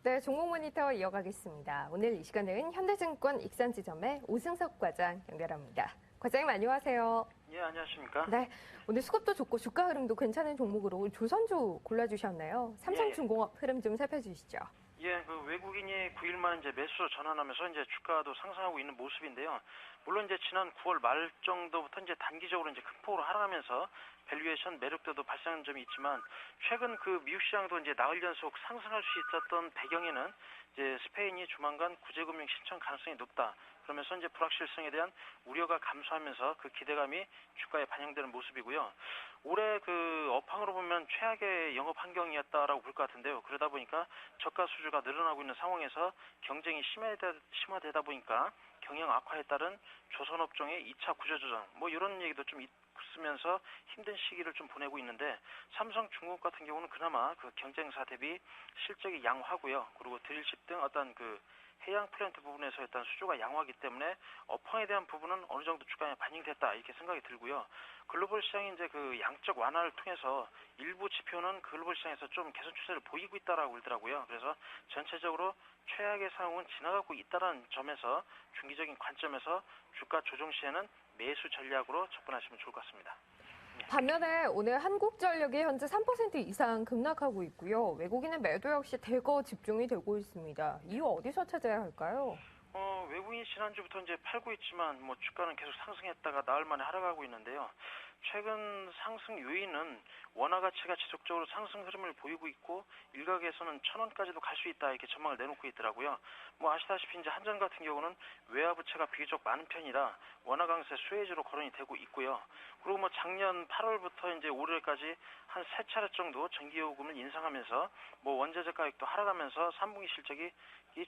네, 종목 모니터 이어가겠습니다. 오늘 이 시간은 현대증권 익산지점의 오승석 과장 연결합니다. 과장님 안녕하세요. 예, 안녕하십니까? 네, 오늘 수급도 좋고 주가 흐름도 괜찮은 종목으로 조선주 골라주셨네요. 삼성중공업 흐름 좀 살펴주시죠. 예, 그 외국인이 9일만 이제 매수 전환하면서 이제 주가도 상승하고 있는 모습인데요. 물론 이제 지난 9월 말 정도부터 이제 단기적으로 이제 큰 폭으로 하락하면서 밸류에이션 매력도도 발생한 점이 있지만 최근 그 미국 시장도 이제 나흘 연속 상승할 수 있었던 배경에는 이제 스페인이 조만간 구제금융 신청 가능성이 높다. 그러면서 이제 불확실성에 대한 우려가 감소하면서 그 기대감이 주가에 반영되는 모습이고요. 올해 그 업황으로 보면 최악의 영업 환경이었다라고 볼 것 같은데요. 그러다 보니까 저가 수주가 늘어나고 있는 상황에서 경쟁이 심화되다 보니까 경영 악화에 따른 조선업종의 2차 구조조정 뭐 이런 얘기도 좀 있으면서 힘든 시기를 좀 보내고 있는데 삼성중공업 같은 경우는 그나마 그 경쟁사 대비 실적이 양호하고요. 그리고 드릴십 등 어떤 그 해양 플랜트 부분에서 일단 수주가 양호하기 때문에 업황에 대한 부분은 어느 정도 주가에 반영됐다 이렇게 생각이 들고요. 글로벌 시장이 이제 그 양적 완화를 통해서 일부 지표는 글로벌 시장에서 좀 개선 추세를 보이고 있다라고 그러더라고요. 그래서 전체적으로 최악의 상황은 지나가고 있다는 점에서 중기적인 관점에서 주가 조정 시에는 매수 전략으로 접근하시면 좋을 것 같습니다. 반면에 오늘 한국전력이 현재 3% 이상 급락하고 있고요. 외국인의 매도 역시 대거 집중이 되고 있습니다. 이유 어디서 찾아야 할까요? 외국인이 지난주부터 이제 팔고 있지만 뭐 주가는 계속 상승했다가 나흘 만에 하락하고 있는데요. 최근 상승 요인은 원화 가치가 지속적으로 상승 흐름을 보이고 있고 일각에서는 1,000원까지도 갈 수 있다 이렇게 전망을 내놓고 있더라고요. 뭐 아시다시피 이제 한전 같은 경우는 외화 부채가 비교적 많은 편이라 원화 강세 수혜주로 거론이 되고 있고요. 그리고 뭐 작년 8월부터 이제 올해까지 한 3차례 정도 전기요금을 인상하면서 뭐 원자재 가격도 하락하면서 3분기 실적이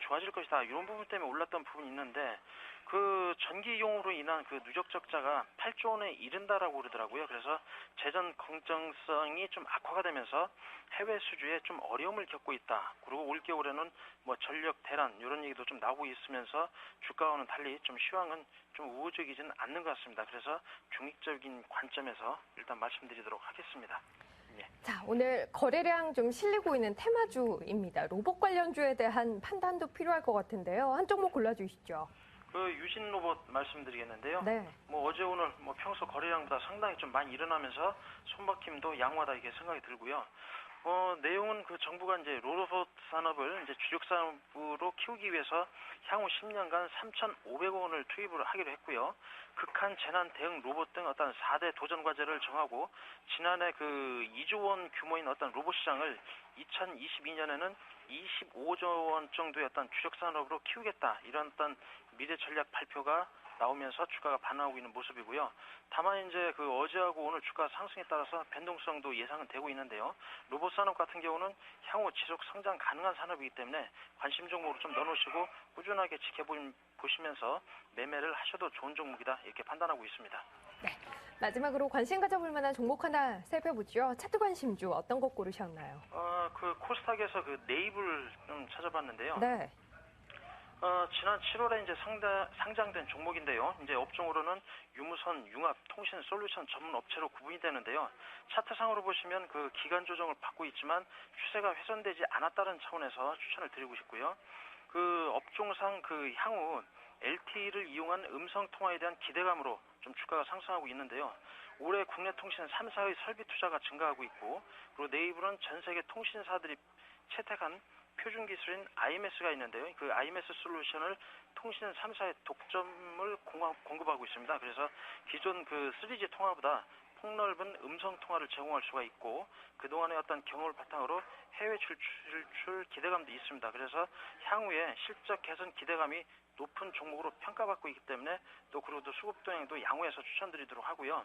좋아질 것이다. 이런 부분 때문에 올랐던 부분이 있는데 그 전기용으로 인한 그 누적 적자가 8조 원에 이른다라고 그러더라고요. 그래서 재정 긍정성이 좀 악화가 되면서 해외 수주에 좀 어려움을 겪고 있다. 그리고 올겨울에는 뭐 전력 대란 이런 얘기도 좀 나오고 있으면서 주가와는 달리 좀 시황은 좀 우호적이지는 않는 것 같습니다. 그래서 중립적인 관점에서 일단 말씀드리도록 하겠습니다. 자, 오늘 거래량 좀 실리고 있는 테마주입니다. 로봇 관련주에 대한 판단도 필요할 것 같은데요. 한 종목 골라주시죠. 그 유진 로봇 말씀드리겠는데요. 네. 뭐 어제 오늘 뭐 평소 거래량보다 상당히 좀 많이 일어나면서 손바뀜도 양호하다 이렇게 생각이 들고요. 내용은 그 정부가 이제 로봇 산업을 이제 주력 산업으로 키우기 위해서 향후 10년간 3,500억 원을 투입을 하기로 했고요. 극한 재난 대응 로봇 등 어떤 4대 도전 과제를 정하고 지난해 그 2조 원 규모인 어떤 로봇 시장을 2022년에는 25조 원 정도의 어떤 주력 산업으로 키우겠다 이런 어떤 미래 전략 발표가 나오면서 주가가 반응하고 있는 모습이고요. 다만 이제 그 어제하고 오늘 주가 상승에 따라서 변동성도 예상은 되고 있는데요. 로봇 산업 같은 경우는 향후 지속 성장 가능한 산업이기 때문에 관심 종목으로 좀 넣어놓으시고 꾸준하게 지켜보시면서 매매를 하셔도 좋은 종목이다 이렇게 판단하고 있습니다. 네. 마지막으로 관심 가져볼 만한 종목 하나 살펴보죠. 차트 관심주 어떤 것 고르셨나요? 그 코스닥에서 그 네이블 좀 찾아봤는데요. 네. 지난 7월에 이제 상장된 종목인데요. 이제 업종으로는 유무선, 융합, 통신, 솔루션 전문 업체로 구분이 되는데요. 차트상으로 보시면 그 기간 조정을 받고 있지만 추세가 훼손되지 않았다는 차원에서 추천을 드리고 싶고요. 그 업종상 그 향후 LTE를 이용한 음성 통화에 대한 기대감으로 좀 주가가 상승하고 있는데요. 올해 국내 통신 3사의 설비 투자가 증가하고 있고 그리고 네이블은 전 세계 통신사들이 채택한 표준 기술인 IMS가 있는데요. 그 IMS 솔루션을 통신 3사의 독점을 공급하고 있습니다. 그래서 기존 그 3G 통화보다 폭넓은 음성 통화를 제공할 수가 있고 그동안의 어떤 경험을 바탕으로 해외 진출 기대감도 있습니다. 그래서 향후에 실적 개선 기대감이 높은 종목으로 평가받고 있기 때문에 또 그리고 또 수급 동향도 양호해서 추천드리도록 하고요.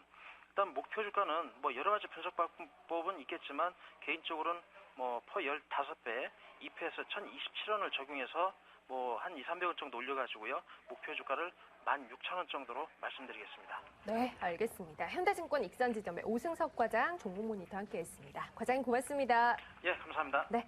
일단 목표 주가는 뭐 여러 가지 분석 방법은 있겠지만 개인적으로는 뭐 퍼 15배 2패에서 1,027원을 적용해서 뭐 한 200~300원 정도 올려가지고요. 목표 주가를 16,000원 정도로 말씀드리겠습니다. 네, 알겠습니다. 현대증권 익산지점의 오승석 과장 종목 모니터 함께했습니다. 과장님 고맙습니다. 예, 감사합니다. 네.